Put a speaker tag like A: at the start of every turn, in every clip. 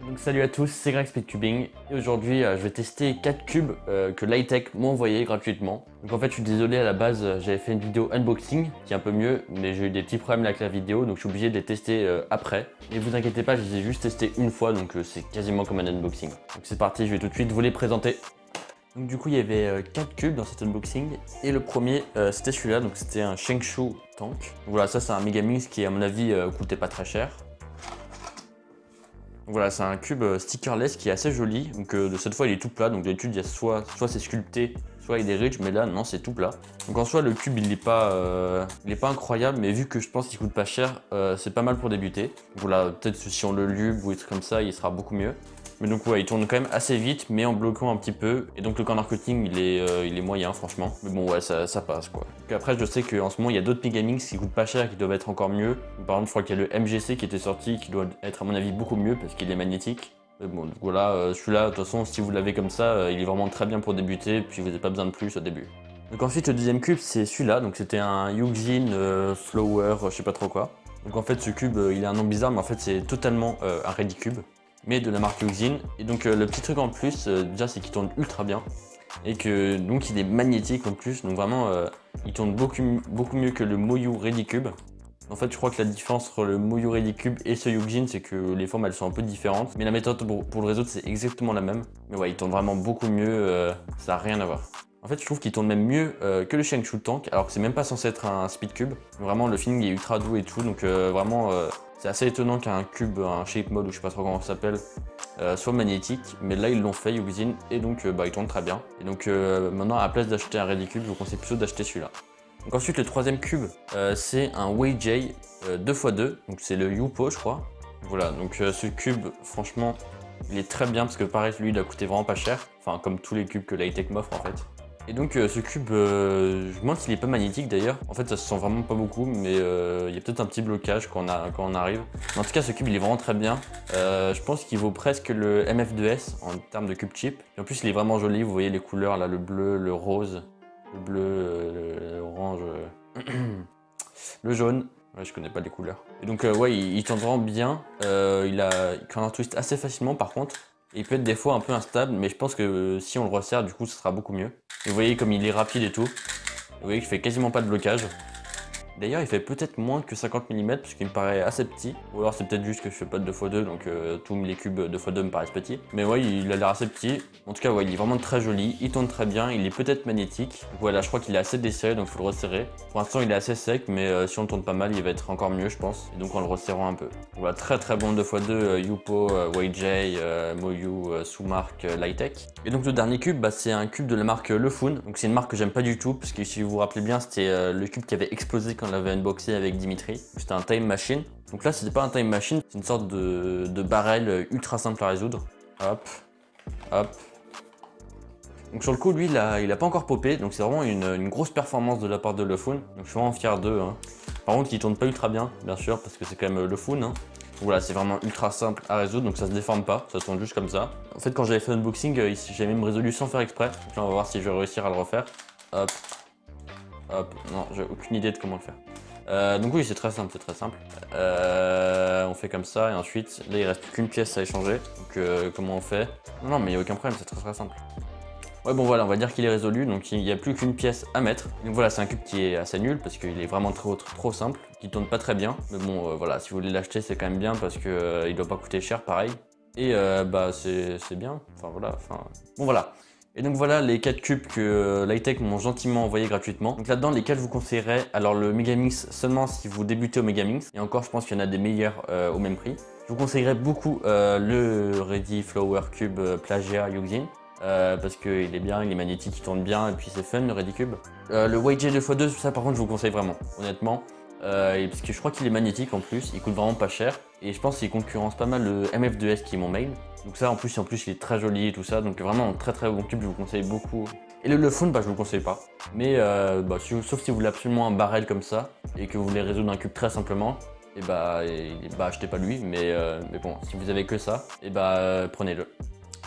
A: Donc salut à tous, c'est Greg Speedcubing et aujourd'hui je vais tester 4 cubes que Lightech m'a envoyé gratuitement. Donc en fait je suis désolé, à la base j'avais fait une vidéo unboxing qui est un peu mieux, mais j'ai eu des petits problèmes avec la vidéo donc je suis obligé de les tester après. Et vous inquiétez pas, je les ai juste testés une fois donc c'est quasiment comme un unboxing. Donc c'est parti, je vais tout de suite vous les présenter. Donc du coup il y avait 4 cubes dans cet unboxing et le premier c'était celui-là, donc c'était un Shengshu Tank. Donc, voilà, ça c'est un Megamix qui à mon avis coûtait pas très cher. Voilà, c'est un cube stickerless qui est assez joli. Donc de cette fois il est tout plat, donc d'habitude il y a soit c'est sculpté, soit il est ridge, mais là non, c'est tout plat. Donc en soi le cube il est pas incroyable, mais vu que je pense qu'il coûte pas cher, c'est pas mal pour débuter. Donc, voilà, peut-être si on le lube ou des trucs comme ça, il sera beaucoup mieux. Mais donc ouais, il tourne quand même assez vite, mais en bloquant un petit peu. Et donc le corner cutting, il est moyen, franchement. Mais bon, ouais, ça passe, quoi. Donc après, je sais qu'en ce moment, il y a d'autres Megamix qui coûtent pas cher et qui doivent être encore mieux. Par exemple, je crois qu'il y a le MGC qui était sorti, qui doit être à mon avis beaucoup mieux parce qu'il est magnétique. Mais bon, donc voilà, celui-là, de toute façon, si vous l'avez comme ça, il est vraiment très bien pour débuter, puis vous n'avez pas besoin de plus au début. Donc ensuite, le deuxième cube, c'est celui-là. Donc c'était un Yukjin Flower, je sais pas trop quoi. Donc en fait, ce cube, il a un nom bizarre, mais en fait, c'est totalement un Ready Cube, mais de la marque Yukjin. Et donc le petit truc en plus, déjà, c'est qu'il tourne ultra bien. Et que donc il est magnétique en plus, donc vraiment il tourne beaucoup mieux que le Moyu Ready Cube. En fait, je crois que la différence entre le Moyu Ready Cube et ce Yukjin, c'est que les formes elles sont un peu différentes, mais la méthode pour le résoudre c'est exactement la même. Mais ouais, il tourne vraiment beaucoup mieux, ça n'a rien à voir. En fait, je trouve qu'il tourne même mieux que le Shengshu Tank, alors que c'est même pas censé être un speed cube. Vraiment, le feeling est ultra doux et tout, donc vraiment c'est assez étonnant qu'un cube, un shape mode ou je sais pas trop comment ça s'appelle, soit magnétique, mais là ils l'ont fait Yukjin et donc il tourne très bien. Et donc maintenant, à la place d'acheter un Ready Cube, je vous conseille plutôt d'acheter celui-là. Donc ensuite, le troisième cube, c'est un Weijie 2x2, donc c'est le Youpo je crois. Voilà, donc ce cube, franchement, il est très bien parce que pareil, lui il a coûté vraiment pas cher, enfin comme tous les cubes que Lightech m'offre en fait. Et donc ce cube, je me demande s'il est pas magnétique d'ailleurs. En fait ça se sent vraiment pas beaucoup, mais il y a peut-être un petit blocage quand on arrive. Mais en tout cas ce cube il est vraiment très bien. Je pense qu'il vaut presque le MF2S en termes de cube cheap. Et en plus il est vraiment joli, vous voyez les couleurs là, le bleu, le rose, le bleu, l'orange, le jaune. Ouais, je connais pas les couleurs. Et donc ouais, il tourne vraiment bien. Il corner twist assez facilement par contre. Et il peut être des fois un peu instable, mais je pense que si on le resserre, du coup, ce sera beaucoup mieux. Et vous voyez comme il est rapide et tout. Vous voyez qu'il fait quasiment pas de blocage. D'ailleurs, il fait peut-être moins que 50 mm, parce qu'il me paraît assez petit. Ou alors c'est peut-être juste que je fais pas de 2x2, donc tous les cubes 2x2 me paraissent petits. Mais ouais, il a l'air assez petit. En tout cas, ouais, il est vraiment très joli, il tourne très bien, il est peut-être magnétique. Voilà, je crois qu'il est assez desserré, donc il faut le resserrer. Pour l'instant, il est assez sec, mais si on le tourne pas mal, il va être encore mieux, je pense. Et donc en le resserrant un peu. Voilà, très bon 2x2, Youpo, Weijie, Moyu, sous marque Lightech. Et donc le dernier cube, c'est un cube de la marque Lefun. Donc c'est une marque que j'aime pas du tout, parce que si vous vous rappelez bien, c'était le cube qui avait explosé quand on l'avait unboxé avec Dimitri. C'était un time machine. Donc là, c'était pas un time machine, c'est une sorte de barrel ultra simple à résoudre. Hop, hop. Donc sur le coup, lui, il a pas encore popé, donc c'est vraiment une grosse performance de la part de Lefun. Donc je suis vraiment fier d'eux. Hein. Par contre, il tourne pas ultra bien, bien sûr, parce que c'est quand même Lefun. Hein. Voilà, c'est vraiment ultra simple à résoudre, donc ça se déforme pas, ça tourne juste comme ça. En fait, quand j'avais fait l'unboxing, j'avais même résolu sans faire exprès. Donc là, on va voir si je vais réussir à le refaire. Hop, hop, non, j'ai aucune idée de comment le faire. Donc oui, c'est très simple, c'est très simple. On fait comme ça, et ensuite, là, il reste plus qu'une pièce à échanger. Donc comment on fait? Non, mais il n'y a aucun problème, c'est très simple. Ouais, bon voilà, on va dire qu'il est résolu, donc il n'y a plus qu'une pièce à mettre. Donc voilà, c'est un cube qui est assez nul parce qu'il est vraiment trop simple, qui tourne pas très bien. Mais bon, voilà, si vous voulez l'acheter, c'est quand même bien parce que il doit pas coûter cher, pareil. Et c'est bien, enfin voilà, bon voilà. Et donc voilà les 4 cubes que Lightech m'ont gentiment envoyé gratuitement. Donc là-dedans, lesquels je vous conseillerais, alors le Megamix seulement si vous débutez au Megamix. Et encore, je pense qu'il y en a des meilleurs au même prix. Je vous conseillerais beaucoup le Ready Flower Cube Plagia Yukjin. Parce qu'il est bien, il est magnétique, il tourne bien et puis c'est fun le Ready Cube. Le Weijie 2x2, ça par contre je vous conseille vraiment, honnêtement. Parce que je crois qu'il est magnétique en plus, il coûte vraiment pas cher. Et je pense qu'il concurrence pas mal le MF2S qui est mon mail. Donc ça en plus il est très joli et tout ça, donc vraiment un très bon cube, je vous conseille beaucoup. Et le Lefun, je vous le conseille pas. Mais sauf si vous voulez absolument un barrel comme ça et que vous voulez résoudre un cube très simplement, et achetez pas lui, mais bon, si vous avez que ça, prenez-le.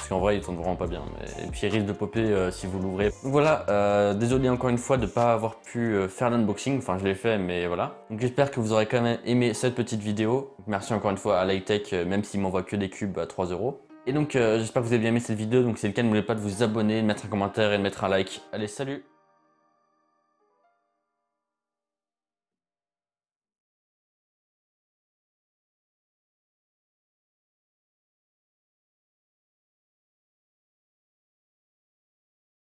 A: parce qu'en vrai, il tourne vraiment pas bien. Et puis, il risque de popper si vous l'ouvrez. Donc voilà, désolé encore une fois de ne pas avoir pu faire l'unboxing. Enfin, je l'ai fait, mais voilà. Donc, j'espère que vous aurez quand même aimé cette petite vidéo. Donc, merci encore une fois à Lightech, même s'il m'envoie que des cubes à 3 €. Et donc, j'espère que vous avez bien aimé cette vidéo. Donc, si c'est le cas, n'oubliez pas de vous abonner, de mettre un commentaire et de mettre un like. Allez, salut!